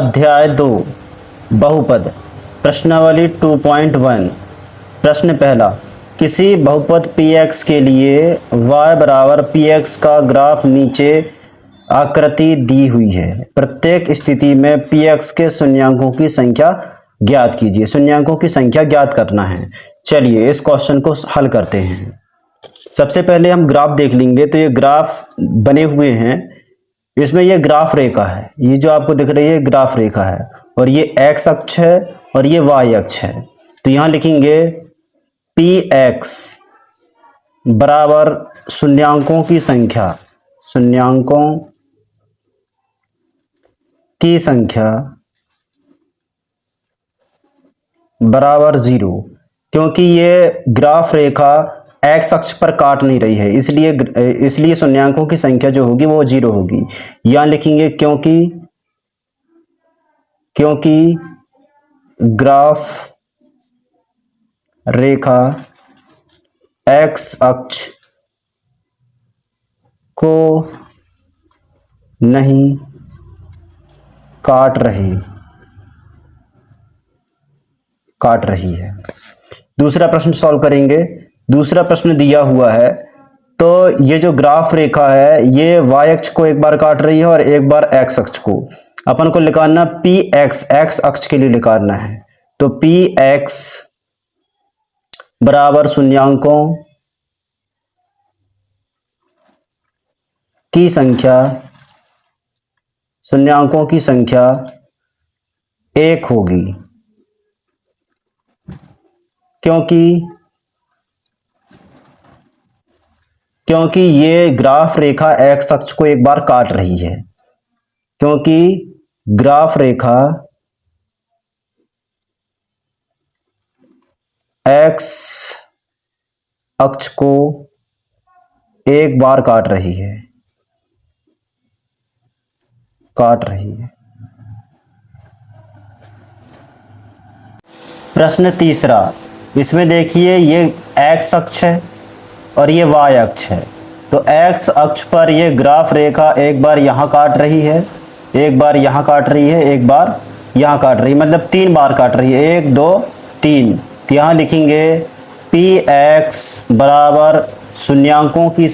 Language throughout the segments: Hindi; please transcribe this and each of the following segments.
अध्याय 2 बहुपद प्रश्नावली 2.1। प्रश्न पहला, किसी बहुपद px के लिए y बराबर px का ग्राफ नीचे आकृति दी हुई है। प्रत्येक स्थिति में px के शून्यांकों की संख्या ज्ञात कीजिए। शून्यांकों की संख्या ज्ञात करना है। चलिए इस क्वेश्चन को हल करते हैं। सबसे पहले हम ग्राफ देख लेंगे। तो ये ग्राफ बने हुए हैं, इसमें ये ग्राफ रेखा है, ये जो आपको दिख रही है ग्राफ रेखा है, और ये x अक्ष है और ये y अक्ष है। तो यहाँ लिखेंगे px बराबर शून्यांकों की संख्या, शून्यांकों की संख्या बराबर 0, क्योंकि ये ग्राफ रेखा x अक्ष पर काट नहीं रही है, इसलिए शून्यांकों की संख्या जो होगी वो 0 होगी। यहाँ लिखेंगे क्योंकि ग्राफ रेखा x अक्ष को नहीं काट रही है। दूसरा प्रश्न सॉल्व करेंगे। दूसरा प्रश्न दिया हुआ है, तो ये जो ग्राफ रेखा है ये y अक्ष को एक बार काट रही है और एक बार x अक्ष को। अपन को निकालना px, x अक्ष के लिए निकालना है। तो px बराबर शून्यांकों की संख्या 1 होगी, क्योंकि ये ग्राफ रेखा x अक्ष को एक बार काट रही है, क्योंकि ग्राफ रेखा x अक्ष को एक बार काट रही है। प्रश्न तीसरा, इसमें देखिए ये x अक्ष है और ये y अक्ष है। तो x अक्ष पर ये ग्राफ रेखा एक बार यहाँ काट रही है, एक बार यहाँ काट रही है, एक बार यहाँ काट रही है, मतलब 3 बार काट रही है, 1 2 3। तो यहाँ लिखेंगे px बराबर शून्यांकों की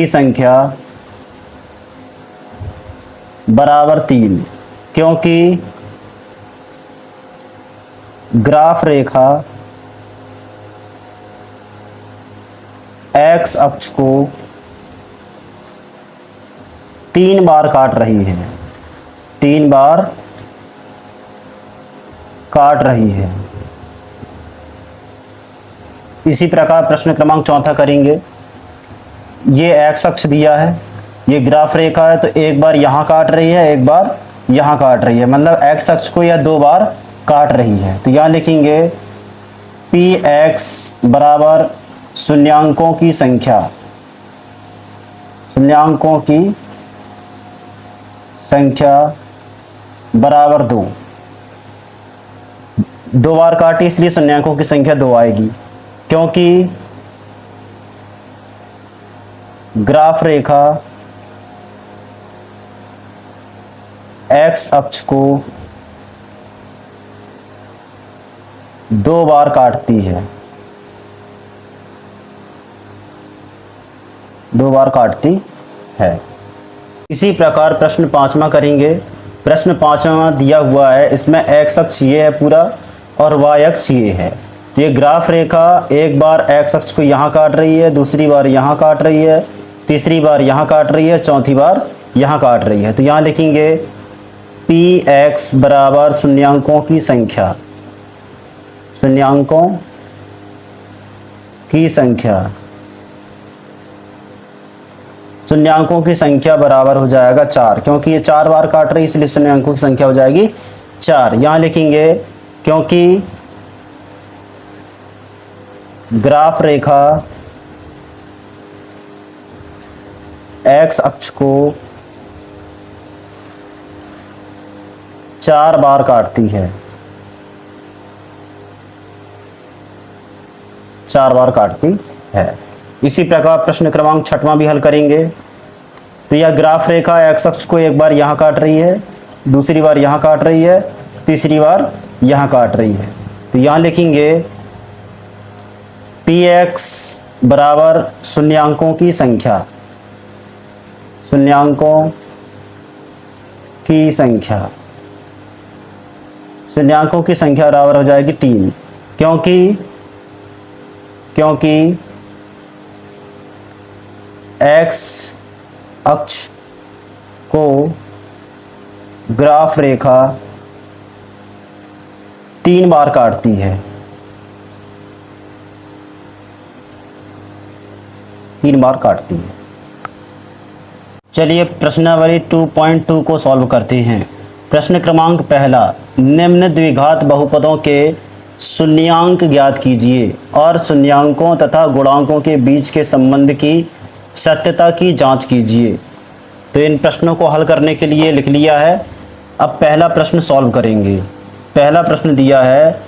संख्या बराबर 3, क्योंकि ग्राफ रेखा x अक्ष को 3 बार काट रही है, 3 बार काट रही है। इसी प्रकार प्रश्न क्रमांक 4 करेंगे। ये x अक्ष दिया है, ये ग्राफ रेखा है, तो एक बार यहाँ काट रही है, एक बार यहाँ काट रही है, मतलब x अक्ष को यह 2 बार काट रही है। तो यहाँ लिखेंगे px बराबर शून्यांकों की संख्या बराबर 2। 2 बार काटी इसलिए शून्यांकों की संख्या 2 आएगी, क्योंकि ग्राफ रेखा x अक्ष को 2 बार काटती है, 2 बार काटती है। इसी प्रकार प्रश्न 5वां करेंगे। प्रश्न 5वां दिया हुआ है, इसमें x अक्ष ये है पूरा और y अक्ष ये है। तो ये ग्राफ रेखा एक बार x अक्ष को यहाँ काट रही है, दूसरी बार यहाँ काट रही है, तीसरी बार यहाँ काट रही है, चौथी बार यहाँ काट रही है। तो यहाँ लिखेंगे px बराबर शून्यांकों की संख्या बराबर हो जाएगा 4, क्योंकि ये 4 बार काट रही है इसलिए शून्यांकों की संख्या हो जाएगी 4। यहाँ लिखेंगे क्योंकि ग्राफ रेखा x अक्ष को 4 बार काटती है, 4 बार काटती है। इसी प्रकार प्रश्न क्रमांक 6वां भी हल करेंगे। तो यह ग्राफ रेखा एक्स अक्ष को एक बार यहाँ काट रही है, दूसरी बार यहाँ काट रही है, तीसरी बार यहाँ काट रही है। तो यहाँ लिखेंगे px बराबर शून्यांकों की संख्या, शून्यांकों की संख्या, शून्यांकों की संख्या बराबर हो जाएगी 3, क्योंकि x अक्ष को ग्राफ रेखा 3 बार काटती है, 3 बार काटती है। चलिए प्रश्नावली 2.2 को सॉल्व करते हैं। प्रश्न क्रमांक पहला, निम्न द्विघात बहुपदों के शून्यांक ज्ञात कीजिए और शून्यांकों तथा गुणांकों के बीच के संबंध की सत्यता की जांच कीजिए। तो इन प्रश्नों को हल करने के लिए लिख लिया है। अब पहला प्रश्न सॉल्व करेंगे। पहला प्रश्न दिया है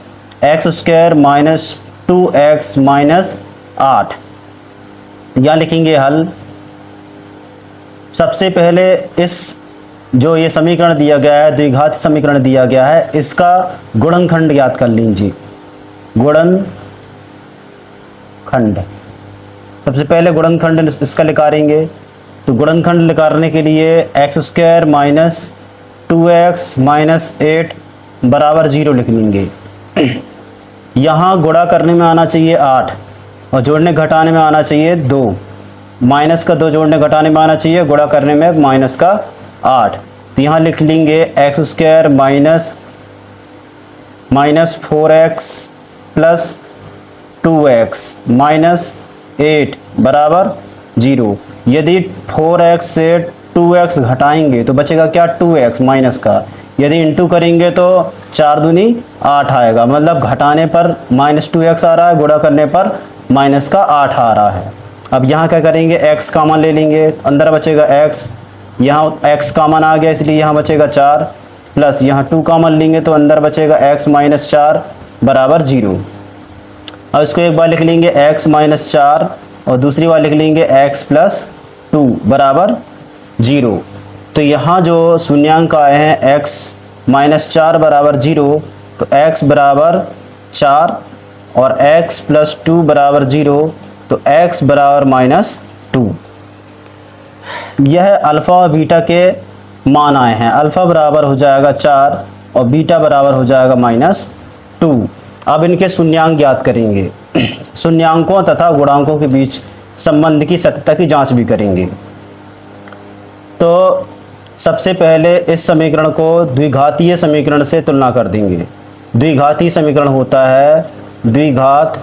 x² - 2x - 8। यहाँ लिखेंगे हल। सबसे पहले इस जो ये समीकरण दिया गया है, द्विघात समीकरण दिया गया है, इसका गुणनखंड ज्ञात कर लीजिए। गुणनखंड, सबसे पहले गुणनखंड इसका निकालेंगे। तो गुणनखंड निकालने के लिए x² - 2x - 8 बराबर 0 लिख लेंगे। यहाँ गुणा करने में आना चाहिए 8 और जोड़ने घटाने में आना चाहिए 2। माइनस का 2 जोड़ने घटाने में आना चाहिए, गुणा करने में माइनस का 8। तो यहाँ लिख लेंगे x² - 4x + 2x - 8 बराबर 0। यदि 4x से 2x घटाएंगे तो बचेगा क्या, 2x माइनस का। यदि इंटू करेंगे तो 4 दूनी 8 आएगा, मतलब घटाने पर -2x आ रहा है, गुणा करने पर माइनस का 8 आ रहा है। अब यहाँ क्या करेंगे, x कॉमन ले लेंगे, अंदर बचेगा x, यहाँ x कॉमन आ गया इसलिए यहाँ बचेगा 4, प्लस यहाँ 2 कॉमन लेंगे तो अंदर बचेगा x - 4 बराबर 0। अब इसको एक बार लिख लेंगे x - 4 और दूसरी बार लिख लेंगे x + 2 बराबर 0। तो यहाँ जो शून्यांक आए हैं x - 4 बराबर 0, तो x बराबर 4 और x + 2 बराबर 0, तो x बराबर -2। यह अल्फ़ा और बीटा के मान आए हैं। अल्फ़ा बराबर हो जाएगा 4 और बीटा बराबर हो जाएगा -2। अब इनके शून्यांक ज्ञात करेंगे। शून्यांकों तथा गुणांकों के बीच संबंध की सत्यता की जांच भी करेंगे। तो सबसे पहले इस समीकरण को द्विघातीय समीकरण से तुलना कर देंगे। द्विघातीय समीकरण होता है, द्विघात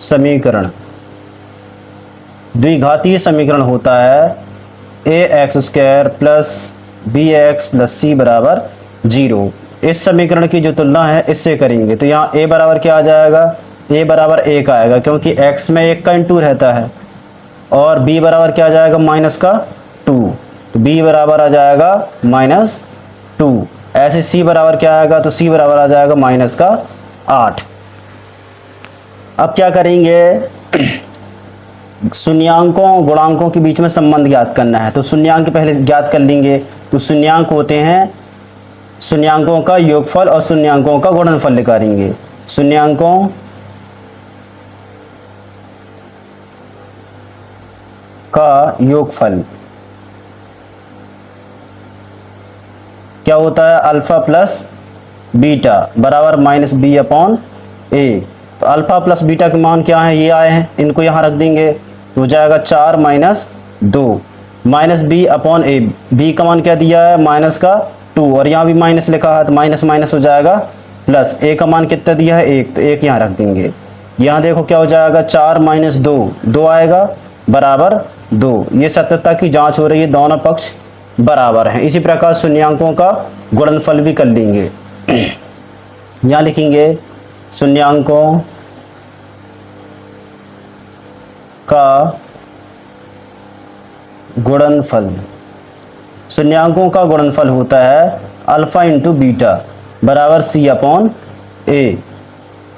समीकरण, द्विघातीय समीकरण होता है ax² + bx + c बराबर 0। इस समीकरण की जो तुलना है इससे करेंगे तो यहाँ a बराबर क्या आ जाएगा, a बराबर 1 आएगा, क्योंकि x में 1 का इंटू रहता है, और b बराबर क्या आ जाएगा, -2, तो b बराबर आ जाएगा -2। ऐसे c बराबर क्या आएगा, तो c बराबर आ जाएगा -8। अब क्या करेंगे, शून्यांकों गुणांकों के बीच में संबंध ज्ञात करना है। तो शून्यांक पहले ज्ञात कर लेंगे। तो शून्यांक होते हैं शून्यांकों का योगफल और शून्यांकों का गुणनफल निकालेंगे। शून्यांकों का योगफल क्या होता है, अल्फ़ा प्लस बीटा बराबर -b/a। तो अल्फ़ा प्लस बीटा के मान क्या है, ये आए हैं, इनको यहाँ रख देंगे तो हो जाएगा 4 - 2 -b/a। b का मान क्या दिया है, -2, और यहाँ भी माइनस लिखा है तो माइनस माइनस हो जाएगा प्लस। a का मान कितना दिया है, 1, तो 1 यहाँ रख देंगे। यहाँ देखो क्या हो जाएगा, 4 - 2, 2 आएगा बराबर 2। ये सत्यता की जांच हो रही है, दोनों पक्ष बराबर हैं। इसी प्रकार शून्यांकों का गुणनफल भी कर लेंगे। यहाँ लिखेंगे शून्यांकों का गुणनफल। शून्यांकों का गुणनफल होता है अल्फ़ा इंटू बीटा बराबर c/a।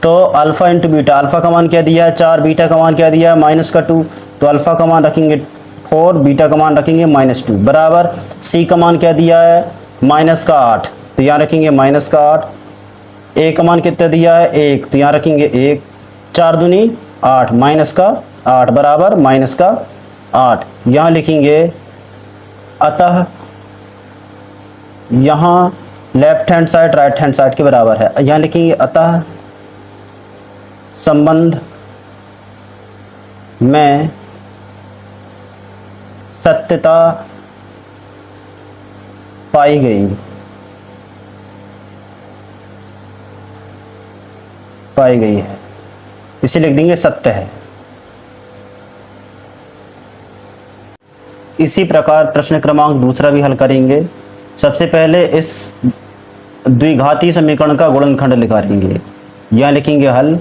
तो अल्फ़ा इंटू बीटा, अल्फ़ा का मान क्या दिया है 4, बीटा का मान क्या दिया है -2, तो अल्फ़ा का मान रखेंगे 4, बीटा का मान रखेंगे -2 बराबर सी का मान क्या दिया है -8, तो यहाँ रखेंगे -8। ए का मान कितना दिया है 1, तो यहाँ रखेंगे 1। 4 दूनी 8, -8 बराबर -8। यहाँ लिखेंगे अतः, यहाँ left hand side right hand side के बराबर है, यहाँ लिखेंगे अतः संबंध में सत्यता पाई गई है, इसे लिख देंगे सत्य है। इसी प्रकार प्रश्न क्रमांक दूसरा भी हल करेंगे। सबसे पहले इस द्विघाती समीकरण का गुणनखंड लिखाएंगे, यहाँ लिखेंगे हल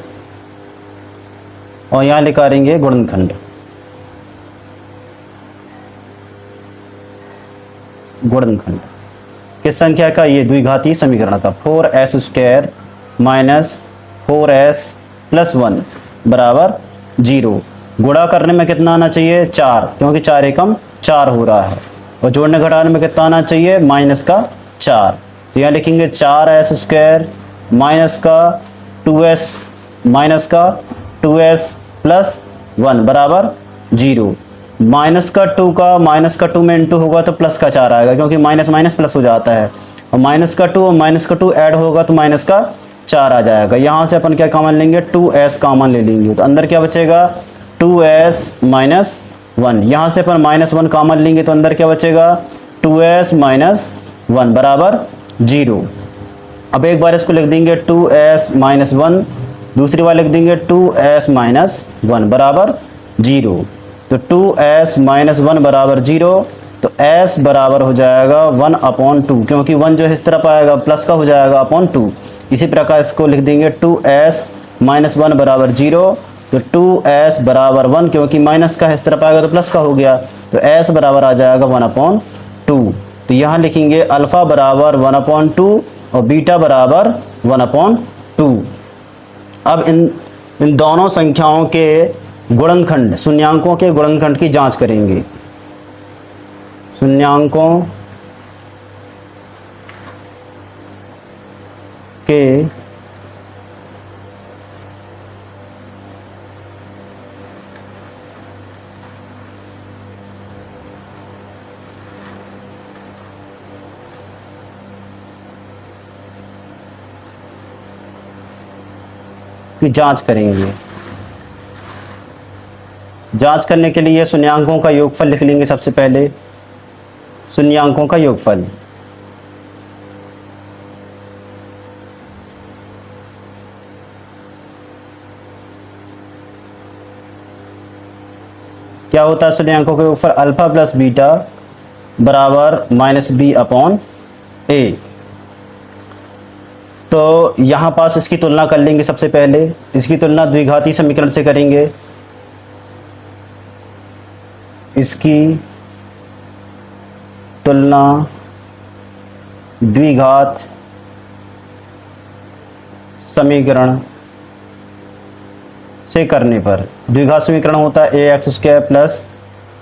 और यहाँ लिखाएंगे गुणनखंड। गुणनखंड किस संख्या का, ये द्विघाती समीकरण का 4s² माइनस 4s + 1 बराबर 0। गुणा करने में कितना आना चाहिए 4, क्योंकि 4 एकम 4 हो रहा है, और जोड़ने घटाने में कितना आना चाहिए -4। तो यहाँ लिखेंगे 4s² माइनस का 2s + 1 बराबर 0। -2 में इंटू होगा तो प्लस का 4 आएगा, क्योंकि माइनस माइनस प्लस हो जाता है, और -2 ऐड होगा तो -4 आ जाएगा। यहाँ से अपन क्या कॉमन लेंगे 2s कॉमन ले लेंगे, तो अंदर क्या बचेगा 2s - 1। यहाँ से अपन -1 कॉमन लेंगे तो अंदर क्या बचेगा 2s - 1 बराबर 0। अब एक बार इसको लिख देंगे 2s - 1, दूसरी बार लिख देंगे 2s - 1 बराबर 0। तो 2s - 1 बराबर 0, तो s बराबर हो जाएगा 1/2, क्योंकि 1 जो है इस तरफ आएगा प्लस का हो जाएगा /2। इसी प्रकार इसको लिख देंगे 2s - 1 बराबर 0, तो 2s बराबर 1, क्योंकि माइनस का इस तरफ आएगा तो प्लस का हो गया, तो s बराबर आ जाएगा 1/2। तो यहाँ लिखेंगे अल्फ़ा बराबर 1/2 और बीटा बराबर 1/2। अब इन दोनों संख्याओं के गुणनखंड, शून्यांकों के गुणनखंड की जांच करेंगे। शून्यांकों के की जांच करेंगे। जांच करने के लिए शून्यांकों का योगफल लिख लेंगे। सबसे पहले शून्यांकों का योगफल, क्या होता है शून्यांकों का योगफल अल्फा प्लस बीटा बराबर -b/a। तो यहाँ पास इसकी तुलना कर लेंगे। सबसे पहले इसकी तुलना द्विघाती समीकरण से करेंगे। इसकी तुलना द्विघात समीकरण से करने पर, द्विघात समीकरण होता है ax² plus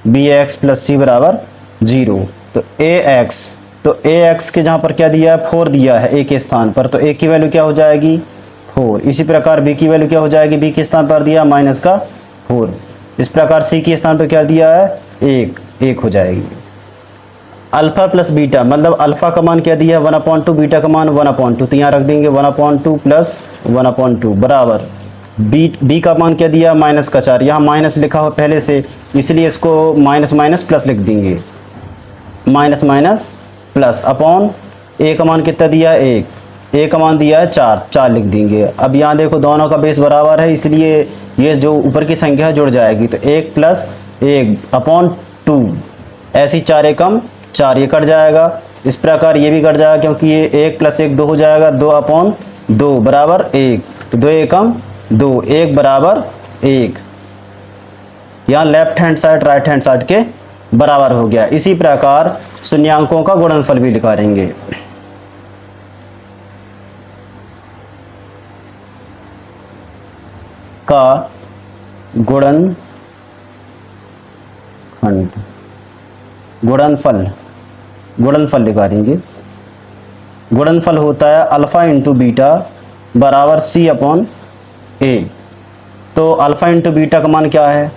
bx plus c बराबर 0। तो ax के जहाँ पर क्या दिया है 4 दिया है a के स्थान पर, तो a की वैल्यू क्या हो जाएगी 4। इसी प्रकार b की वैल्यू क्या हो जाएगी, b के स्थान पर दिया -4। इस प्रकार c के स्थान पर क्या दिया है 1 हो जाएगी। अल्फा प्लस बीटा, मतलब अल्फा का मान क्या दिया है 1/2, बीटा का मान 1/2, तो यहाँ रख देंगे 1/2 प्लस 1/2 बराबर बी का मान क्या दिया -4। यहाँ माइनस लिखा हो पहले से, इसलिए इसको माइनस प्लस लिख देंगे, माइनस प्लस अपॉन ए का मान कितना दिया है 1, ए का मान दिया है 4 लिख देंगे। अब यहाँ देखो दोनों का बेस बराबर है, इसलिए ये जो ऊपर की संख्या है जुड़ जाएगी, तो 1 + 1/2, ऐसी 4 एकम 4, ये कट जाएगा। इस प्रकार ये भी कट जाएगा, क्योंकि ये 1 + 1 2 हो जाएगा, 2/2 बराबर 1, तो 2 एकम 2, 1 बराबर 1। यहाँ left hand side right hand side के बराबर हो गया। इसी प्रकार शून्यांकों का गुणनफल भी निकालेंगे। का गुणनखंड गुणनफल, गुणनफल निकालेंगे। गुणनफल होता है अल्फ़ा इंटू बीटा बराबर सी अपॉन ए। तो अल्फ़ा इंटू बीटा का मान क्या है?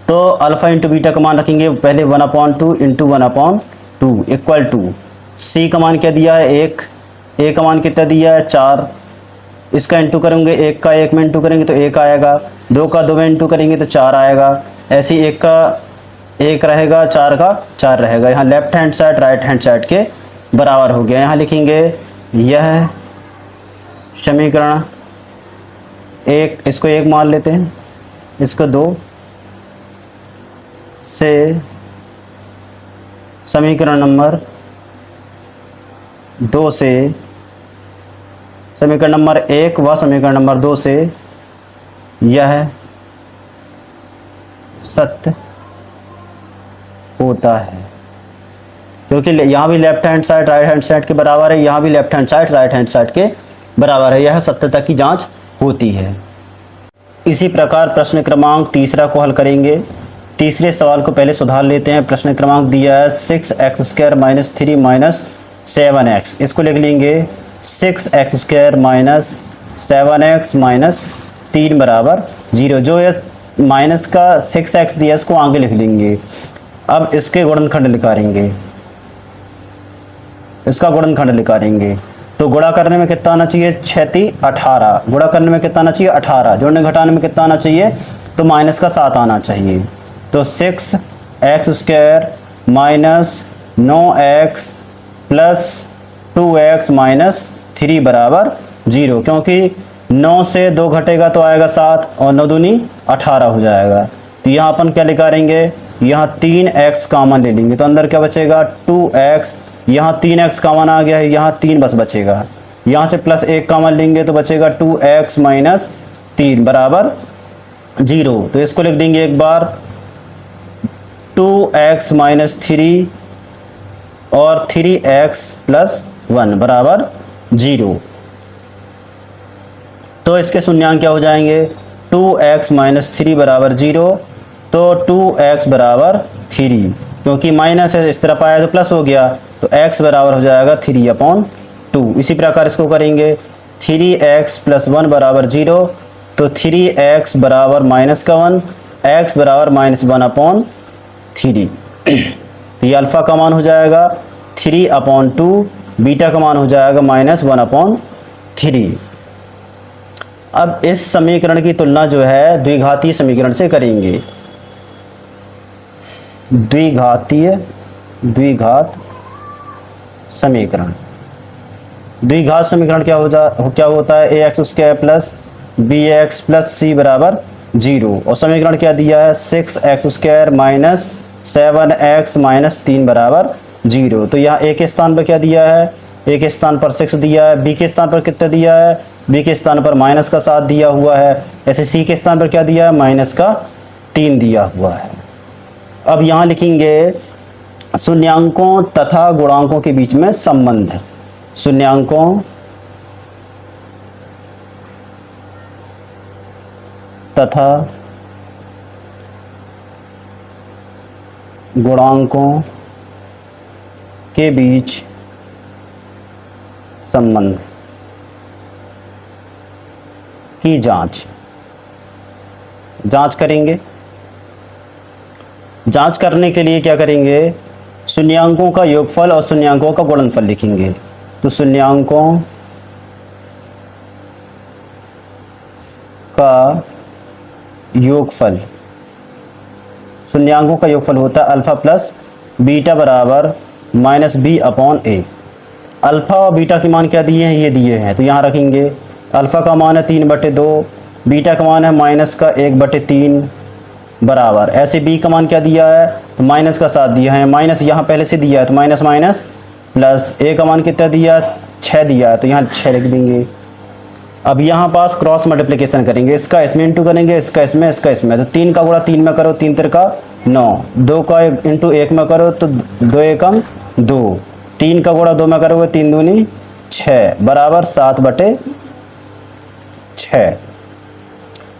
तो अल्फ़ा इंटू बीटा का मान रखेंगे पहले 1/2 इंटू 1/2 इक्वल टू सी का मान क्या दिया है 1, ए का मान कितना दिया है 4। इसका इंटू करेंगे, एक का एक में इंटू करेंगे तो 1 आएगा, 2 का 2 में इंटू करेंगे तो 4 आएगा, ऐसे 1 का 1 रहेगा, 4 का 4 रहेगा। यहाँ left hand side right hand side के बराबर हो गया। यहाँ लिखेंगे यह समीकरण 1, इसको 1 मान लेते हैं, इसको 2 से समीकरण नंबर 2 से समीकरण नंबर 1 व समीकरण नंबर 2 से यह सत्य होता है। क्योंकि यहाँ भी left hand side right hand side के बराबर है, यहाँ भी left hand side right hand side के बराबर है, यह सत्यता की जांच होती है। इसी प्रकार प्रश्न क्रमांक तीसरा को हल करेंगे। तीसरे सवाल को पहले सुधार लेते हैं। प्रश्न क्रमांक दिया है 6x² - 3 - 7x। इसको लिख लेंगे 6x² - 7x - 3 बराबर 0। जो ये माइनस का 6x दिया इसको आगे लिख लेंगे। अब इसके गुणनखंड निकालेंगे, इसका गुणनखंड निकालेंगे। तो गुणा करने में कितना आना चाहिए 6 18, गुणा करने में कितना आना चाहिए 18, जोड़ने घटाने में कितना आना चाहिए तो माइनस का 7 आना चाहिए। तो 6x² - 9x + 2x - 3 बराबर 0। क्योंकि 9 से 2 घटेगा तो आएगा 7 और 9 दूनी 18 हो जाएगा। तो यहाँ अपन क्या निकालेंगे, यहाँ 3x कॉमन ले लेंगे तो अंदर क्या बचेगा 2x, यहाँ 3x कॉमन आ गया है, यहाँ 3 बस बचेगा। यहाँ से +1 कॉमन लेंगे तो बचेगा 2x - 3 बराबर 0। तो इसको लिख देंगे एक बार 2x - 3 और 3x + 1 बराबर 0। तो इसके शून्यांक क्या हो जाएंगे 2x - 3 बराबर 0, तो 2x बराबर 3, क्योंकि माइनस है इस तरफ आया तो प्लस हो गया, तो x बराबर हो जाएगा 3/2। इसी प्रकार इसको करेंगे 3x + 1 बराबर 0, तो 3x बराबर -1, x बराबर -1/3। तो ये अल्फ़ा का मान हो जाएगा 3/2, बीटा का मान हो जाएगा -1/3। अब इस समीकरण की तुलना जो है द्विघातीय समीकरण से करेंगे। द्विघात समीकरण, द्विघात समीकरण क्या होता है ax² + bx + c बराबर 0। और समीकरण क्या दिया है 6x² - 7x - 3 बराबर 0। तो यहाँ a के स्थान पर क्या दिया है, a के स्थान पर 6 दिया है, b के स्थान पर कितना दिया है, b के स्थान पर -7 दिया हुआ है, ऐसे c के स्थान पर क्या दिया है -3 दिया हुआ है। अब यहाँ लिखेंगे शून्यांकों तथा गुणांकों के बीच में संबंध। शून्यांकों तथा गुणांकों के बीच संबंध की जांच करेंगे। जांच करने के लिए क्या करेंगे, शून्यांकों का योगफल और शून्यांकों का गुणनफल लिखेंगे। तो शून्यांकों का योगफल, शून्यांकों का योगफल होता है अल्फ़ा प्लस बीटा बराबर -b/a। अल्फ़ा और बीटा के मान क्या दिए हैं, ये दिए हैं, तो यहाँ रखेंगे। अल्फ़ा का मान है 3/2, बीटा का मान है -1/3 बराबर, ऐसे b का मान क्या दिया है तो -7 दिया है, माइनस यहाँ पहले से दिया है तो माइनस प्लस a का मान कितना दिया है 6 दिया है, तो यहाँ 6 लिख देंगे। अब यहाँ पास क्रॉस मल्टीप्लिकेशन करेंगे, इसका इसमें इंटू करेंगे, इसका इसमें, इसका इसमें। तो 3 का गुणा 3 में करो, 3 3 का 9, 2 का इंटू 1 में करो तो 2 एकम 2, 3 का गुणा 2 में करोगे 3 दूनी 6 बराबर 7/6।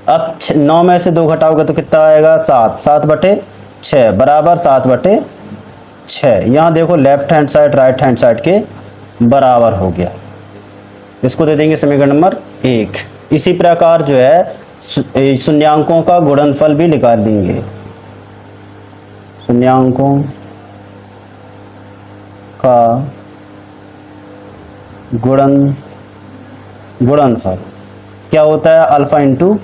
अब 9 में से 2 घटाओगे तो कितना आएगा 7, 7/6। 6 बराबर 7/6। यहाँ देखो left hand side right hand side के बराबर हो गया। इसको दे देंगे समीकरण नंबर 1। इसी प्रकार जो है शून्यांकों का गुणनफल भी निकाल देंगे। शून्यांकों का गुणनफल क्या होता है? अल्फा इंटू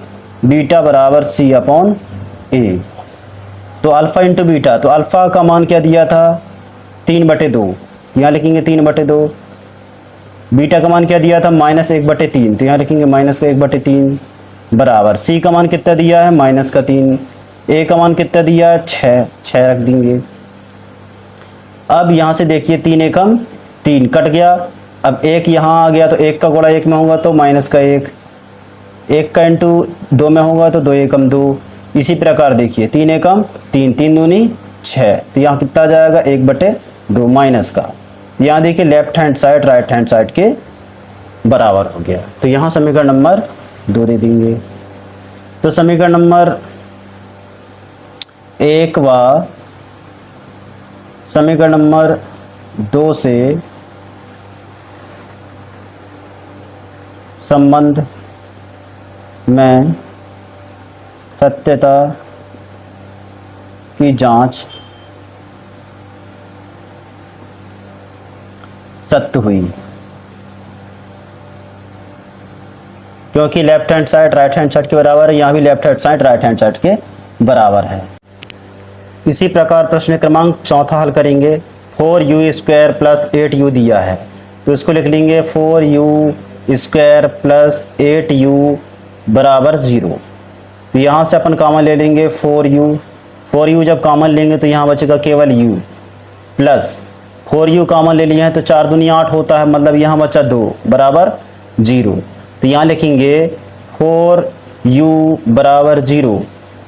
बीटा बराबर C/A। तो अल्फा इंटू बीटा, तो अल्फा का मान क्या दिया था? 3/2, यहाँ लिखेंगे 3/2। बीटा का मान क्या दिया था? -1/3, तो यहाँ लिखेंगे -1/3 बराबर C का मान कितना दिया है? -3। A का मान कितना दिया है? 6 रख देंगे। अब यहाँ से देखिए 3 एकम 3 कट गया। अब 1 यहाँ आ गया तो 1 का गुणा 1 में होगा तो -1, 1 का इंटू 2 में होगा तो 2 एकम 2। इसी प्रकार देखिए 3 एकम 3, 3 दूनी 6, तो यहाँ कितना आ जाएगा? 1/2 माइनस का। यहाँ देखिए left hand side right hand side के बराबर हो गया। तो यहाँ समीकरण नंबर 2 दे देंगे। तो समीकरण नंबर 1 व समीकरण नंबर 2 से संबंध में सत्यता की जांच सत्य हुई, क्योंकि left hand side right hand side के बराबर है। यहाँ भी left hand side right hand side के बराबर है। इसी प्रकार प्रश्न क्रमांक 4 हल करेंगे। 4u² + 8u दिया है, तो इसको लिख लेंगे 4u² + 8u बराबर 0। तो यहाँ से अपन कॉमन ले लेंगे 4u जब कॉमन लेंगे तो यहाँ बचेगा केवल u, प्लस 4u कॉमन ले लिया है तो 4 दूनी 8 होता है, मतलब यहाँ बचा 2 बराबर 0। तो यहाँ लिखेंगे 4u बराबर 0,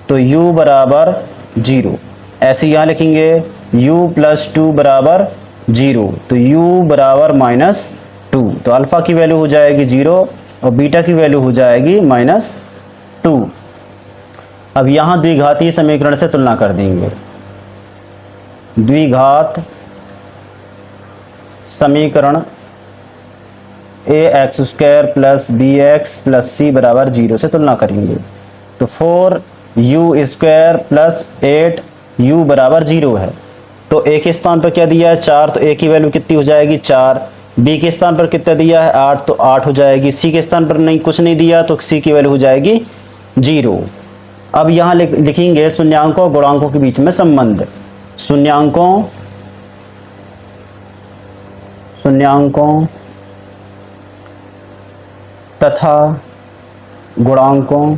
तो u बराबर 0। ऐसे यहाँ लिखेंगे u + 2 बराबर 0, तो u बराबर -2। तो अल्फ़ा की वैल्यू हो जाएगी 0 और बीटा की वैल्यू हो जाएगी -2। अब यहाँ द्विघातीय समीकरण से तुलना कर देंगे। द्विघात समीकरण ax² + bx + c बराबर 0 से तुलना करेंगे। तो 4u² + 8u बराबर 0 है, तो a के स्थान पर क्या दिया है? 4, तो a की वैल्यू कितनी हो जाएगी? 4। b के स्थान पर कितना दिया है? 8, तो 8 हो जाएगी। c के स्थान पर नहीं कुछ नहीं दिया तो c की वैल्यू हो जाएगी 0। अब यहाँ लिखेंगे शून्यांकों और गुणांकों के बीच में संबंध। शून्यांकों तथा गुणांकों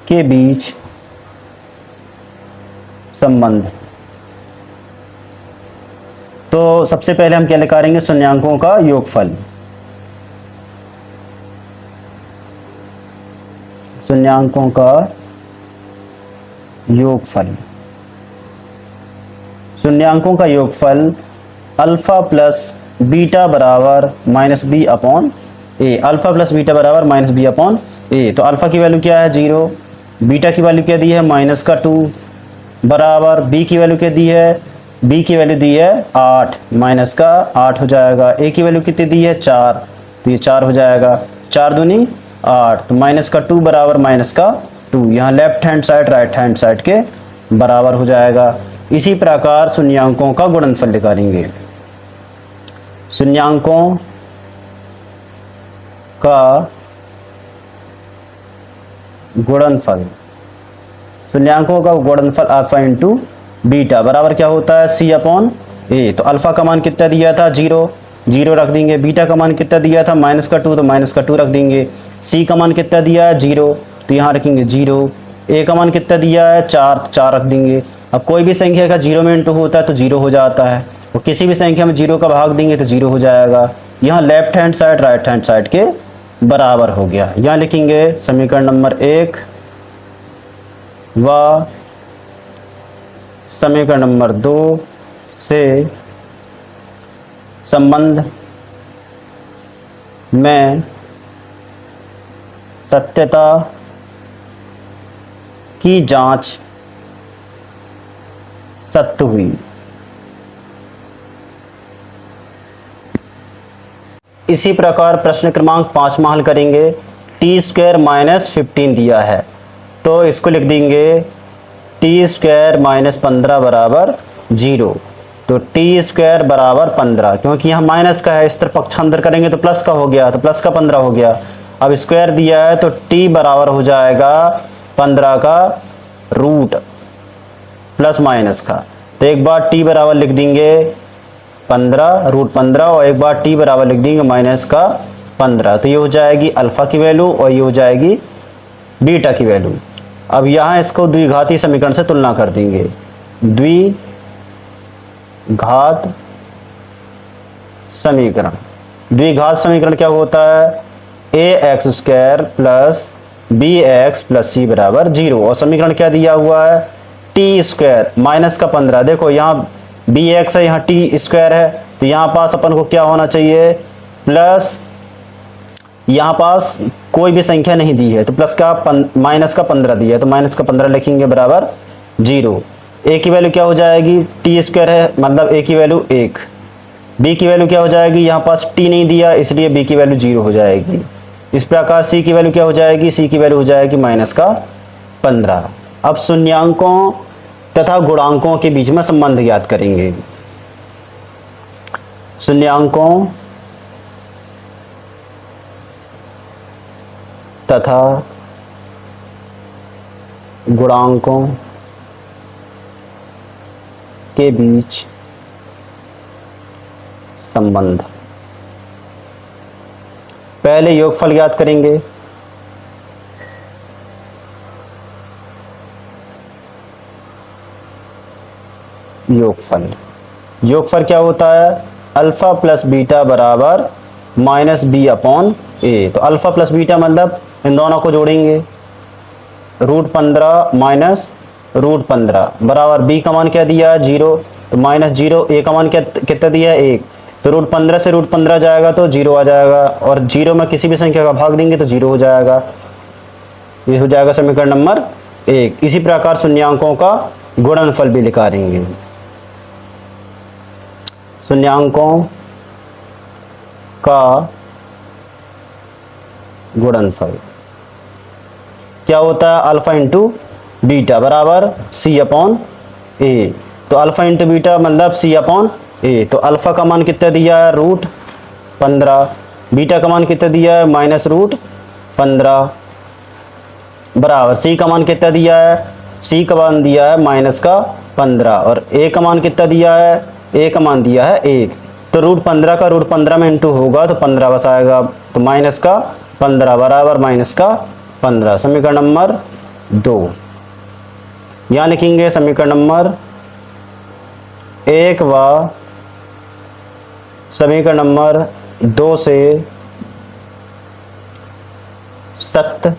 के बीच संबंध। तो सबसे पहले हम क्या निकालेंगे? शून्यांकों का योगफल। शून्यांकों का योगफल। शून्यांकों का योगफल अल्फा प्लस बीटा बराबर -b/a। अल्फा प्लस बीटा बराबर -b/a। तो अल्फा की वैल्यू क्या है? 0। बीटा की वैल्यू क्या दी है? -2 बराबर b की वैल्यू क्या दी है? b की वैल्यू दी है 8, -8 हो जाएगा। a की वैल्यू कितनी दी है? 4, तो ये 4 हो जाएगा। 4 दूनी 8, तो -2 बराबर -2। यहाँ left hand side right hand side के बराबर हो जाएगा। इसी प्रकार शून्यांकों का गुणनफल निकालेंगे। शून्यांकों का गुणनफल। शून्यांकों का गुणनफल अल्फा इंटू बीटा बराबर क्या होता है? C/A। तो अल्फा का मान कितना दिया था? 0 रख देंगे। बीटा का मान कितना दिया था? -2, तो -2 रख देंगे। C का मान कितना दिया है? 0, तो यहाँ रखेंगे 0। A का मान कितना दिया है? 4 रख देंगे। अब कोई भी संख्या का 0 में इंटू होता है तो 0 हो जाता है, और किसी भी संख्या में 0 का भाग देंगे तो 0 हो जाएगा। यहाँ left hand side right hand side के बराबर हो गया। यहाँ लिखेंगे समीकरण नंबर 1 व समीकरण नंबर 2 से संबंध में सत्यता की जांच सत्य हुई। इसी प्रकार प्रश्न क्रमांक 5 में हल करेंगे। टी स्क्वायर माइनस 15 दिया है तो इसको लिख देंगे टी स्क्वायर माइनस 15 बराबर 0। तो टी स्क्वायर बराबर 15, क्योंकि यहाँ माइनस का है, इस तरफ पक्षांतर करेंगे तो प्लस का हो गया, तो प्लस का 15 हो गया। अब स्क्वायर दिया है तो टी बराबर हो जाएगा 15 का रूट प्लस माइनस का। तो एक बार टी बराबर लिख देंगे 15 रूट 15 और एक बार टी बराबर लिख देंगे माइनस का 15। तो ये हो जाएगी अल्फा की वैल्यू और ये हो जाएगी बीटा की वैल्यू। अब यहाँ इसको द्विघाती समीकरण से तुलना कर देंगे। द्विघात समीकरण, द्विघात समीकरण क्या होता है? A X square plus B X plus C बराबर 0। और समीकरण क्या दिया हुआ है? टी स्क्वायर माइनस का 15। देखो यहाँ बी एक्स है, यहाँ टी स्क्वायर है, तो यहाँ पास अपन को क्या होना चाहिए? प्लस, यहाँ पास कोई भी संख्या नहीं दी है तो प्लस का माइनस का 15 दिया है तो माइनस का 15 लिखेंगे बराबर 0। ए की वैल्यू क्या हो जाएगी? टी स्क्वायर है मतलब ए की वैल्यू 1। बी की वैल्यू क्या हो जाएगी? यहाँ पास टी नहीं दिया इसलिए बी की वैल्यू 0 हो जाएगी। इस प्रकार सी की वैल्यू क्या हो जाएगी? सी की वैल्यू हो जाएगी माइनस का 15। अब शून्यांकों तथा गुणांकों के बीच में संबंध ज्ञात करेंगे। शून्यांकों तथा गुणांकों के बीच संबंध। पहले योगफल ज्ञात करेंगे। योगफल क्या होता है? अल्फा प्लस बीटा बराबर माइनस बी अपॉन ए। तो अल्फा प्लस बीटा मतलब इन दोनों को जोड़ेंगे, रूट 15 माइनस रूट 15 बराबर बी का मान क्या दिया है? 0। तो माइनस 0, ए का मान क्या कितना दिया है? 1। तो रूट 15 से रूट 15 जाएगा तो 0 आ जाएगा और 0 में किसी भी संख्या का भाग देंगे तो 0 हो जाएगा। ये हो जाएगा समीकरण नंबर 1। इसी प्रकार शून्यांकों का गुणनफल भी निकालेंगे। शून्यांकों का गुणनफल क्या होता है? अल्फा इंटू बीटा बराबर सी अपॉन ए। तो अल्फा इंटू बीटा मतलब सी अपॉन ए। तो अल्फा का मान कितना दिया है? रूट 15। बीटा का मान कितना दिया है? माइनस रूट 15 बराबर सी का मान कितना दिया है? सी का मान दिया है माइनस का 15 और ए का मान कितना दिया है? ए का मान दिया है 1। तो रूट 15 का रूट 15 में इंटू होगा तो 15 बस आएगा, तो माइनस का 15 बराबर माइनस का 15। समीकरण नंबर 2। यहाँ लिखेंगे समीकरण नंबर 1 व समीकरण नंबर 2 से सत्य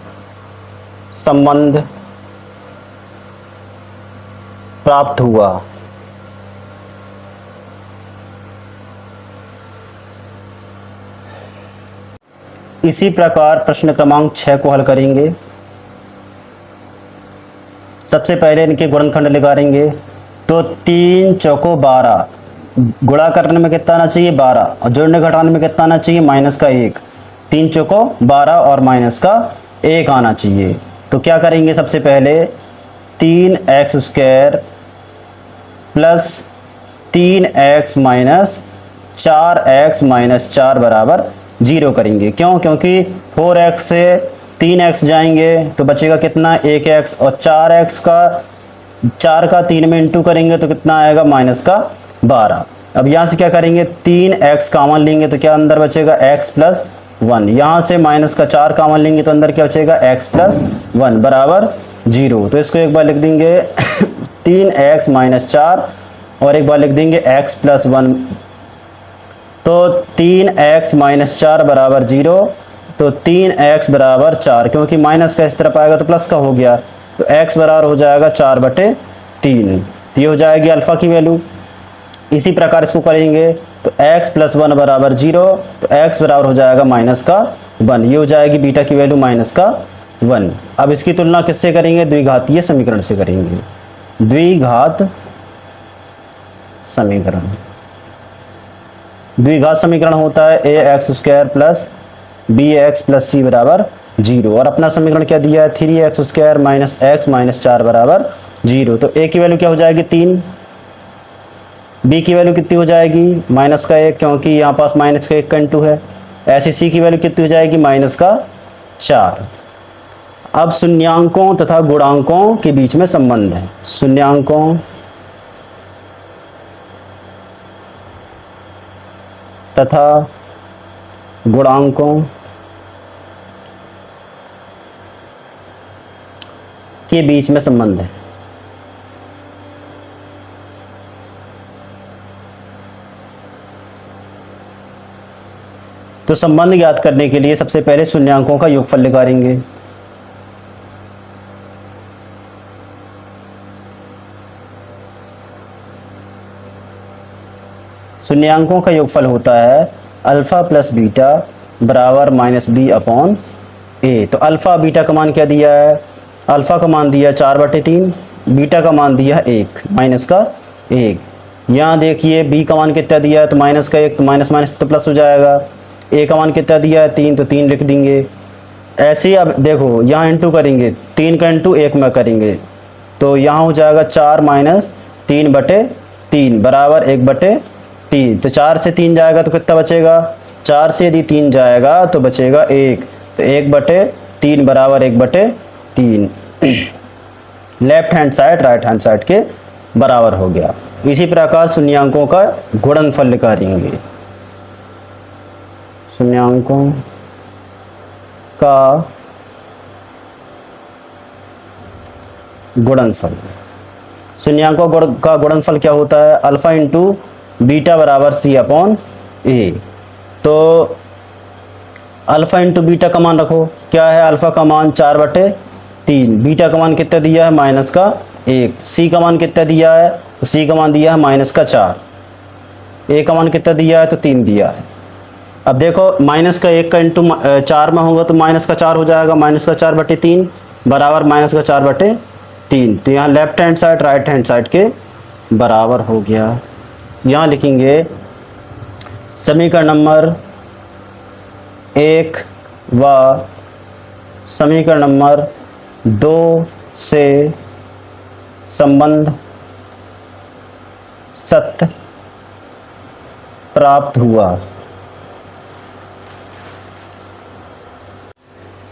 संबंध प्राप्त हुआ। इसी प्रकार प्रश्न क्रमांक 6 को हल करेंगे। सबसे पहले इनके गुणनखंड निकालेंगे। तो 3 चौको 12, गुणा करने में कितना आना चाहिए? 12 और जोड़ने घटाने में कितना आना चाहिए? माइनस का 1। 3 चौको 12 और माइनस का 1 आना चाहिए। तो क्या करेंगे? सबसे पहले 3x square plus 3x minus 4x minus 4 बराबर 0 करेंगे। क्यों? क्योंकि 4x से 3x जाएंगे तो बचेगा कितना? 1x और 4x का 4 का 3 में इंटू करेंगे तो कितना आएगा? माइनस का 12। अब यहाँ से क्या करेंगे? 3x कॉमन लेंगे तो क्या अंदर बचेगा? x plus 1। यहाँ से माइनस का 4 कॉमन लेंगे तो अंदर क्या बचेगा? x प्लस 1 बराबर 0। तो इसको एक बार लिख देंगे 3x माइनस 4 और एक बार लिख देंगे x प्लस 1। तो 3x माइनस 4 बराबर 0। तो 3x बराबर 4, क्योंकि माइनस का इस तरफ आएगा तो प्लस का हो गया, तो x बराबर हो जाएगा 4/3। तो ये हो जाएगी अल्फा की वैल्यू। इसी प्रकार इसको करेंगे तो x प्लस 1 बराबर 0। तो x बराबर हो जाएगा माइनस का 1। ये हो जाएगी बीटा की वैल्यू माइनस का 1। अब इसकी तुलना किससे करेंगे? द्विघातीय समीकरण से करेंगे। द्विघात समीकरण, द्विघात समीकरण होता है A X square plus B X plus C बराबर 0। और अपना समीकरण क्या दिया है? 3x square minus x minus 4 बराबर 0। तो ए की वैल्यू क्या हो जाएगी? 3। बी की वैल्यू कितनी हो जाएगी? माइनस का 1, क्योंकि यहाँ पास माइनस का 1 का इंटू है। ऐसे सी की वैल्यू कितनी हो जाएगी? माइनस का 4। अब शून्यांकों तथा गुणांकों के बीच में संबंध है। शून्यांकों तथा गुणांकों के बीच में संबंध है। तो संबंध ज्ञात करने के लिए सबसे पहले शून्यांकों का योगफल निकालेंगे। शून्यांकों का योगफल होता है अल्फा प्लस बीटा बराबर माइनस बी अपॉन ए। तो अल्फा बीटा का मान क्या दिया है? अल्फा का मान दिया 4/3, बीटा का मान दिया 1 माइनस का 1। यहाँ देखिए बी का मान कितना दिया है? तो माइनस का 1, तो माइनस माइनस तो प्लस हो जाएगा। ए का मान कितना दिया है? 3, तो 3 लिख देंगे। ऐसे ही अब देखो यहाँ इंटू करेंगे, 3 का इंटू 1 में करेंगे, तो यहाँ हो जाएगा 4 माइनस 3/3 बराबर 1/3। तो 4 से 3 जाएगा तो कितना बचेगा? 4 से यदि 3 जाएगा तो बचेगा 1, तो 1/3 बराबर 1/3। Left hand side right hand side के बराबर हो गया। इसी प्रकार शून्यांकों का गुणनफल निकालेंगे। शून्यांकों का गुणनफल, शून्यांकों का गुणनफल क्या होता है? अल्फा इंटू बीटा बराबर सी अपॉन ए। तो अल्फा इंटू बीटा का मान रखो, क्या है? अल्फा का मान 4/3, बीटा का मान कितना दिया है? माइनस का 1। सी का मान कितना दिया है? तो सी का मान दिया है माइनस का 4। ए का मान कितना दिया है? तो 3 दिया है। अब देखो माइनस का 1 का इंटू 4 में होगा तो माइनस का 4 हो जाएगा। माइनस का 4/3 बराबर माइनस का 4/3। तो यहाँ left hand side right hand side के बराबर हो गया। यहाँ लिखेंगे समीकरण नंबर 1 व समीकरण नंबर 2 से संबंध सत्य प्राप्त हुआ।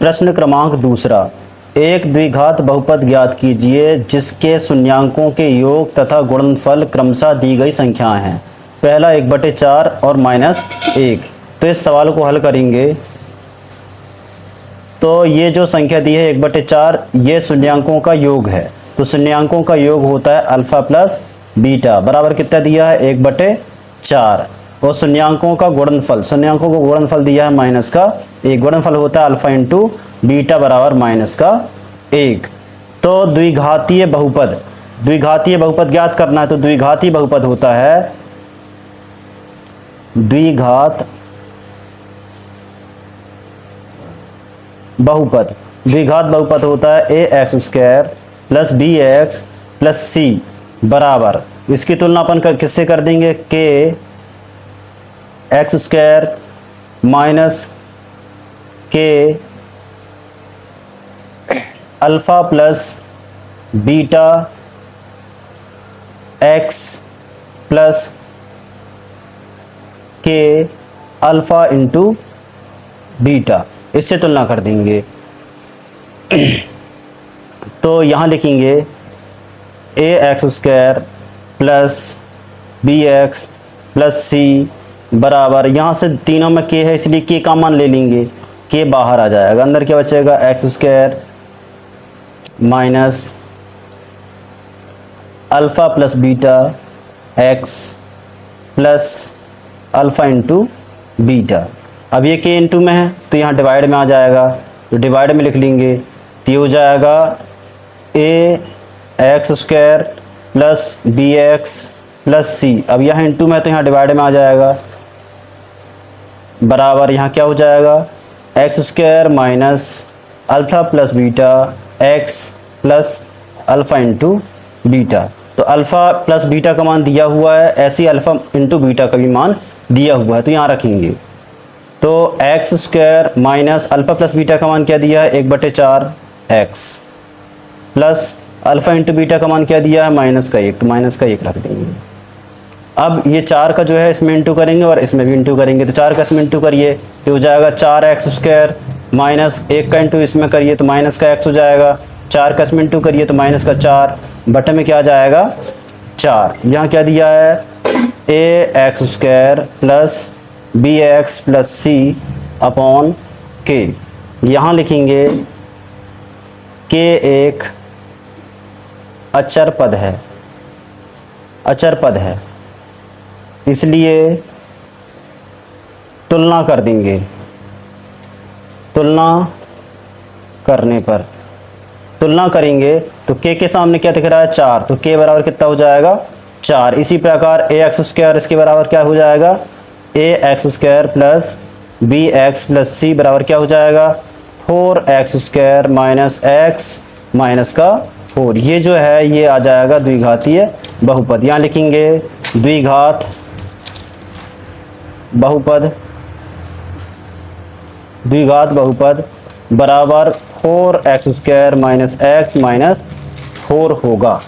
प्रश्न क्रमांक 2, एक द्विघात बहुपद ज्ञात कीजिए जिसके शून्यांकों के योग तथा गुणनफल क्रमशः दी गई संख्याएं हैं। पहला 1/4 और -1। तो इस सवाल को हल करेंगे तो ये जो संख्या दी है 1/4, ये शून्यांकों का योग है। तो शून्यांकों का योग होता है अल्फा प्लस बीटा बराबर कितना दिया है? 1/4। और शून्यांकों का गुणनफल, शून्यांकों को गुणनफल दिया है माइनस का 1। गुणनफल होता है अल्फा इंटू बीटा बराबर माइनस का 1। तो द्विघातीय बहुपद, द्विघातीय बहुपद ज्ञात करना है। तो द्विघातीय बहुपद होता है द्विघात बहुपद, द्विघात बहुपद होता है A X square plus B X plus C बराबर, इसकी तुलना अपन किससे कर देंगे? K X square minus K alpha plus beta X plus K alpha into beta, इससे तुलना कर देंगे। तो यहाँ लिखेंगे A X square plus B X plus C बराबर, यहाँ से तीनों में के है इसलिए के का मान ले लेंगे, के बाहर आ जाएगा, अंदर क्या बचेगा? X square minus alpha plus beta X plus alpha into beta. अब ये के इंटू में है तो यहाँ डिवाइड में आ जाएगा, तो डिवाइड में लिख लेंगे तो ये हो जाएगा A X square plus B X plus C. अब यहाँ इंटू में है तो यहाँ डिवाइड में आ जाएगा, बराबर यहाँ क्या हो जाएगा? X square minus alpha plus beta X plus alpha into beta. तो अल्फ़ा प्लस बीटा का मान दिया हुआ है, ऐसे ही अल्फ़ा इंटू बीटा का भी मान दिया हुआ है, तो यहाँ रखेंगे। तो X square minus alpha plus beta का मान क्या दिया है, 1/4 x plus alpha into beta का मान क्या दिया है, -1, तो -1 रख देंगे। अब ये 4 का जो है इसमें इंटू करेंगे और इसमें भी इंटू करेंगे, तो 4 का इसमें इंटू करिए तो हो जाएगा 4x स्क्वायर माइनस 1 का इंटू इसमें करिए तो माइनस का x हो जाएगा, 4 का इसमें इंटू करिए तो माइनस का 4 बटे में क्या आ जाएगा 4। यहाँ क्या दिया है, ax square plus bx plus c upon k। यहाँ लिखेंगे k एक अचर पद है, अचर पद है, इसलिए तुलना कर देंगे। तुलना करने पर तुलना करेंगे तो k के सामने क्या दिख रहा है 4, तो k बराबर कितना हो जाएगा 4। इसी प्रकार ax स्क्वायर इसके बराबर क्या हो जाएगा, ax square plus bx plus c बराबर क्या हो जाएगा 4x square minus x minus का 4। ये जो है ये आ जाएगा द्विघातीय बहुपद। यहाँ लिखेंगे द्विघात बहुपद, द्विघात बहुपद बराबर 4x square minus x minus 4 होगा।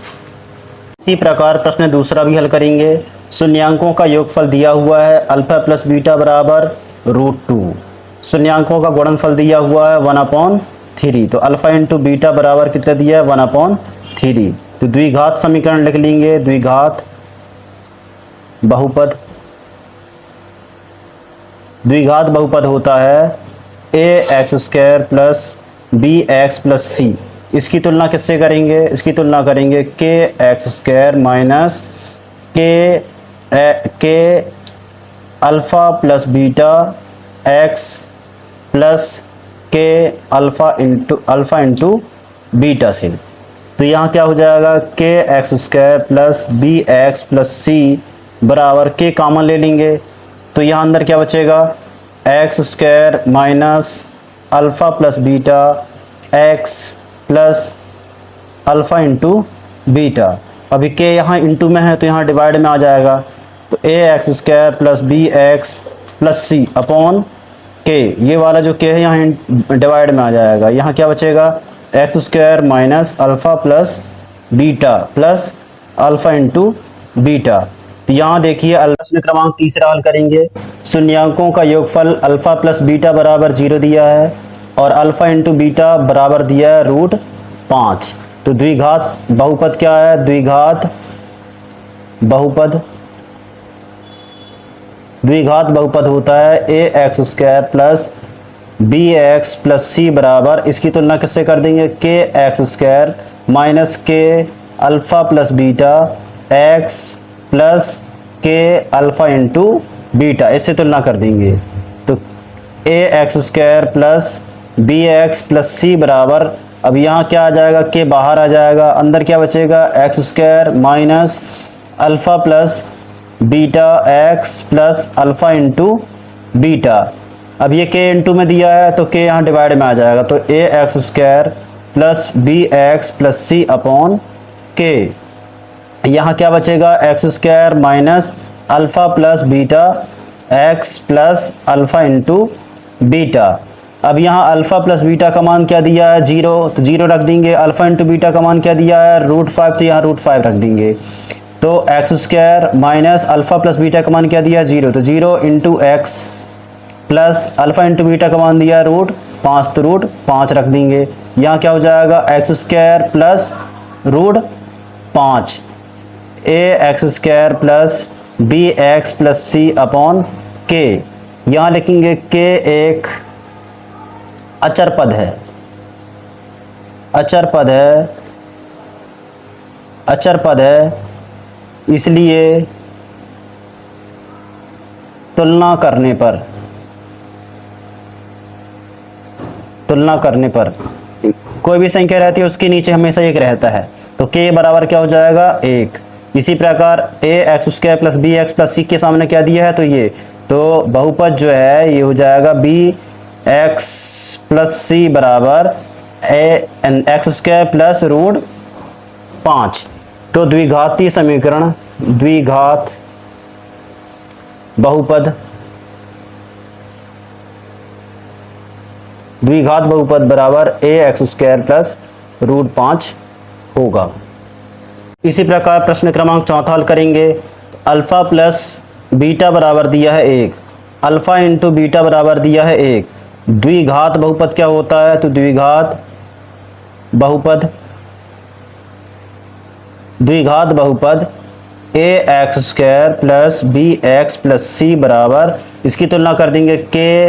इसी प्रकार प्रश्न दूसरा भी हल करेंगे। शून्यांकों का योगफल दिया हुआ है अल्फा प्लस बीटा बराबर √2। शून्यांकों का गुणनफल दिया हुआ है 1/3, तो अल्फा इंटू बीटा बराबर कितना दिया है 1/3। तो द्विघात समीकरण लिख लेंगे, द्विघात बहुपद, द्विघात बहुपद होता है ax square plus bx plus c। इसकी तुलना किससे करेंगे, इसकी तुलना करेंगे kx square minus k alpha plus beta x plus k alpha into beta से। तो यहाँ क्या हो जाएगा kx square plus bx plus c बराबर k कॉमन ले लेंगे, तो यहाँ अंदर क्या बचेगा X square minus alpha plus beta X plus alpha into beta. अभी के यहाँ इंटू में है तो यहाँ डिवाइड में आ जाएगा, तो A X square plus B X plus C upon K, ये वाला जो के है यहाँ डिवाइड में आ जाएगा। यहाँ क्या बचेगा X square minus alpha plus beta plus alpha into beta. तो यहाँ देखिए प्रश्न क्रमांक तीसरा हल करेंगे। शून्यांकों का योगफल अल्फ़ा प्लस बीटा बराबर 0 दिया है और अल्फ़ा इंटू बीटा बराबर दिया है √5। तो द्विघात बहुपद क्या है, द्विघात बहुपद, द्विघात बहुपद होता है A X square plus B X plus C बराबर, इसकी तुलना किससे कर देंगे K X square minus K alpha plus beta X plus K alpha into beta, इससे तुलना कर देंगे। तो A X square plus B X plus C बराबर, अब यहाँ क्या आ जाएगा के बाहर आ जाएगा, अंदर क्या बचेगा X square minus alpha plus beta X plus alpha into beta. अब ये के इंटू में दिया है तो के यहाँ डिवाइड में आ जाएगा, तो A X square plus B X plus C upon K. यहाँ क्या बचेगा X square minus alpha plus beta X plus alpha into beta. अब यहाँ अल्फ़ा प्लस बीटा का मान क्या दिया है 0, तो 0 रख देंगे। अल्फ़ा इंटू बीटा का मान क्या दिया है √5, तो यहाँ √5 रख देंगे। तो X square minus alpha plus beta का मान क्या दिया है 0, तो 0 into x plus alpha into beta का मान दिया है √5, तो √5 रख देंगे। यहाँ क्या हो जाएगा X square plus √5 A X square plus B X plus C upon K. यहाँ लिखेंगे के एक अचर पद है, अचर पद है, अचर पद है, इसलिए तुलना करने पर, तुलना करने पर कोई भी संख्या रहती है उसके नीचे हमेशा 1 रहता है, तो k बराबर क्या हो जाएगा 1। इसी प्रकार A X square plus B X plus C के सामने क्या दिया है तो ये, तो बहुपद जो है ये हो जाएगा बी एक्स प्लस सी बराबर एक्स स्क्वायर प्लस रूट 5। तो द्विघाती समीकरण, द्विघात बहुपद, द्विघात बहुपद बराबर ए एक्स स्क्वायर प्लस रूट 5 होगा। इसी प्रकार प्रश्न क्रमांक चौथा हल करेंगे। अल्फा प्लस बीटा बराबर दिया है 1, अल्फा इंटू बीटा बराबर दिया है 1। द्विघात बहुपद क्या होता है? तो द्विघात बहुपद, द्विघात बहुपद A X square plus B X plus C बराबर, इसकी तुलना कर देंगे K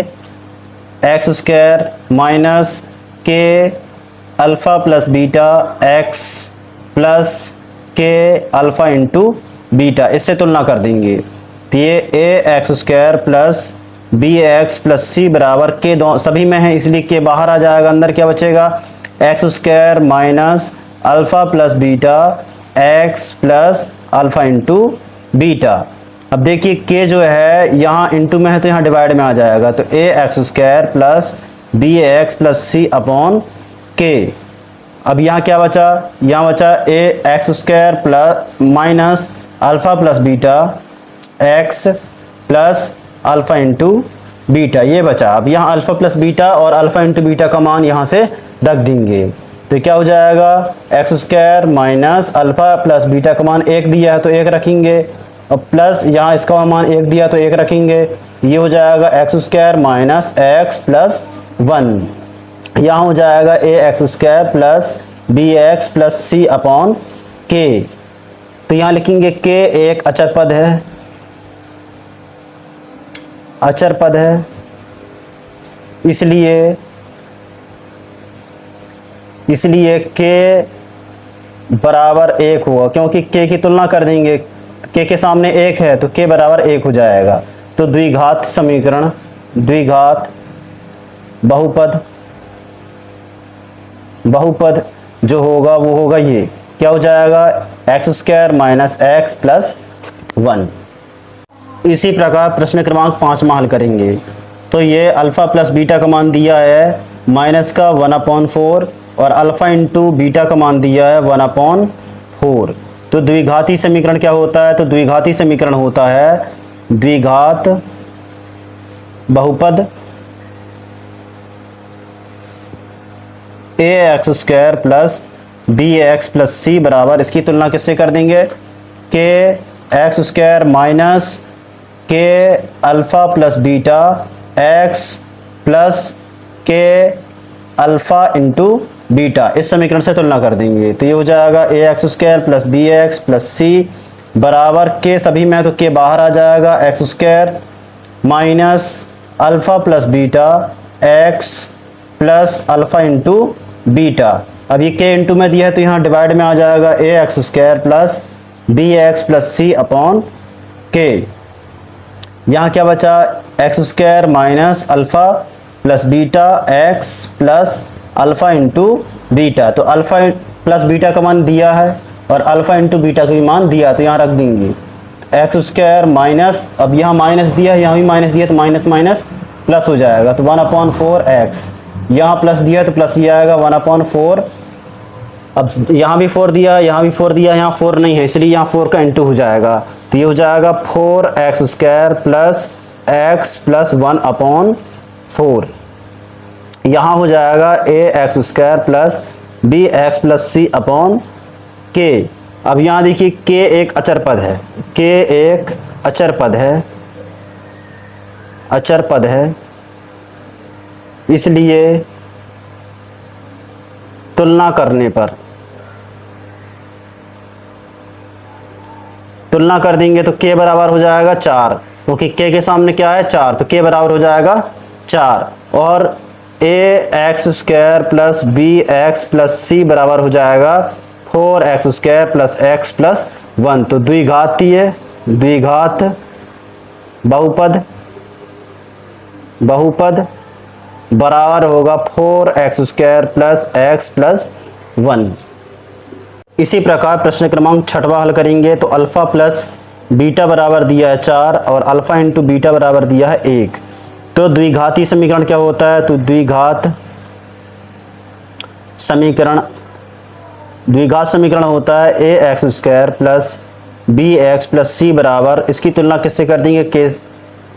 X square minus K alpha plus beta X plus K alpha into beta, इससे तुलना कर देंगे। तो ये A X square plus B X plus C बराबर के दो सभी में है, इसलिए के बाहर आ जाएगा, अंदर क्या बचेगा? X square minus alpha plus beta X plus alpha into beta. अब देखिए के जो है यहाँ इंटू में है तो यहाँ डिवाइड में आ जाएगा, तो A X square plus B X plus C upon K. अब यहाँ क्या बचा? यहाँ बचा A X square plus minus alpha plus beta X plus alpha into beta, ये बचा। अब यहाँ अल्फ़ा प्लस बीटा और अल्फ़ा इंटू बीटा का मान यहाँ से रख देंगे, तो क्या हो जाएगा? X square minus alpha plus beta का मान 1 दिया है तो 1 रखेंगे, और प्लस यहाँ इसका मान 1 दिया तो 1 रखेंगे। ये हो जाएगा X square minus X plus 1। यहाँ हो जाएगा A X square plus B X plus C upon K. तो यहाँ लिखेंगे के एक अचर पद है, अचर पद है, इसलिए के बराबर 1 होगा, क्योंकि के की तुलना कर देंगे, के सामने 1 है तो के बराबर 1 हो जाएगा। तो द्विघात समीकरण, द्विघात बहुपद, बहुपद जो होगा वो होगा ये, क्या हो जाएगा? X square minus X plus 1। इसी प्रकार प्रश्न क्रमांक 5 में हल करेंगे। तो ये अल्फ़ा प्लस बीटा का मान दिया है माइनस का 1/4 और अल्फ़ा इंटू बीटा का मान दिया है 1/4। तो द्विघाती समीकरण क्या होता है? तो द्विघाती समीकरण होता है द्विघात बहुपद A X square plus B X plus C बराबर, इसकी तुलना किससे कर देंगे? K X square minus K alpha plus beta X plus K alpha into beta, इस समीकरण से तुलना कर देंगे। तो ये हो जाएगा A X square plus B X plus C बराबर के सभी में है तो के बाहर आ जाएगा, X square minus alpha plus beta X plus alpha into beta. अब ये के इंटू में दिया है तो यहाँ डिवाइड में आ जाएगा, A X square plus B X plus C upon K. यहाँ क्या बचा? X square minus alpha plus beta X plus alpha into beta. तो अल्फ़ा प्लस बीटा का मान दिया है और अल्फ़ा इंटू बीटा का भी मान दिया, तो यहाँ रख देंगे एक्स स्क्वायर माइनस, अब यहाँ माइनस दिया है यहाँ भी माइनस दिया तो माइनस माइनस प्लस हो जाएगा, तो 1/4 एक्स, यहाँ प्लस दिया है तो प्लस ही आएगा 1/4। अब यहाँ भी 4 दिया, यहाँ भी 4 दिया, यहाँ 4 नहीं है इसलिए यहाँ 4 का इंटू हो जाएगा, तो ये हो जाएगा 4x square plus x plus 1/4। यहाँ हो जाएगा A X square plus B X plus C upon K. अब यहाँ देखिए के एक अचर पद है, के एक अचर पद है, अचर पद है, इसलिए तुलना करने पर, तुलना कर देंगे तो के बराबर हो जाएगा 4, क्योंकि के सामने क्या है? 4, तो के बराबर हो जाएगा 4। और A X square plus B X plus C बराबर हो जाएगा 4x square plus x plus 1। तो द्विघातीय, द्विघात बहुपद, बहुपद बराबर होगा 4x square plus x plus 1। इसी प्रकार प्रश्न क्रमांक 6वां हल करेंगे। तो अल्फ़ा प्लस बीटा बराबर दिया है 4 और अल्फ़ा इंटू बीटा बराबर दिया है 1। तो द्विघाती समीकरण क्या होता है? तो द्विघात समीकरण, द्विघात समीकरण होता है A X square plus B X plus C बराबर, इसकी तुलना किससे कर देंगे, K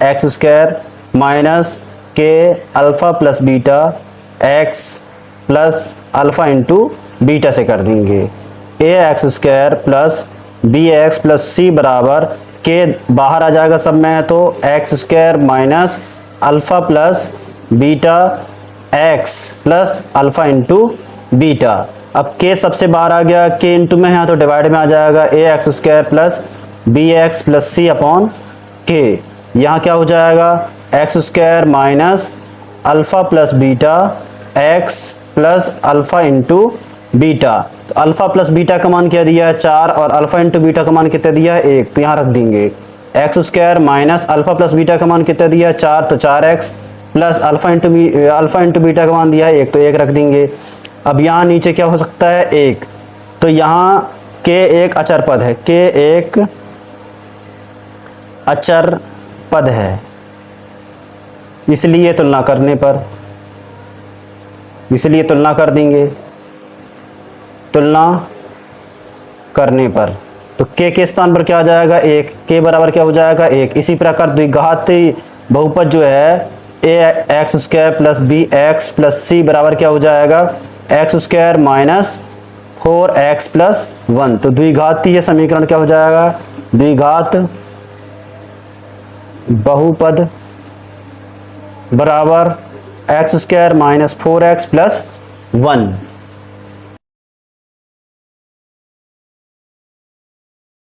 X square minus K alpha plus beta X plus alpha into beta से कर देंगे। A X square plus B X plus C बराबर, के बाहर आ जाएगा सब में, तो X square minus alpha plus beta X plus alpha into beta. अब के सबसे बाहर आ गया, के इंटू में है तो डिवाइड में आ जाएगा, A X square plus B X plus C upon K. यहाँ क्या हो जाएगा, X square minus alpha plus beta X plus alpha into beta. तो अल्फ़ा प्लस बीटा का मान क्या दिया है 4 और अल्फ़ा इंटू बीटा का मान कितना दिया है 1, तो यहाँ रख देंगे। X square minus alpha plus beta का मान कितना दिया है 4, तो 4x plus alpha into beta का मान दिया है 1, तो 1 रख देंगे। अब यहाँ नीचे क्या हो सकता है 1, तो यहाँ के एक अचर पद है, के एक अचर पद है, इसलिए तुलना कर देंगे, तुलना करने पर तो के स्थान पर क्या आ जाएगा 1, के बराबर क्या हो जाएगा 1। इसी प्रकार द्विघाती बहुपद जो है A X square plus B X plus C बराबर क्या हो जाएगा, X square minus 4x plus 1। तो द्विघातीय समीकरण क्या हो जाएगा, द्विघात बहुपद बराबर x square minus 4x plus 1।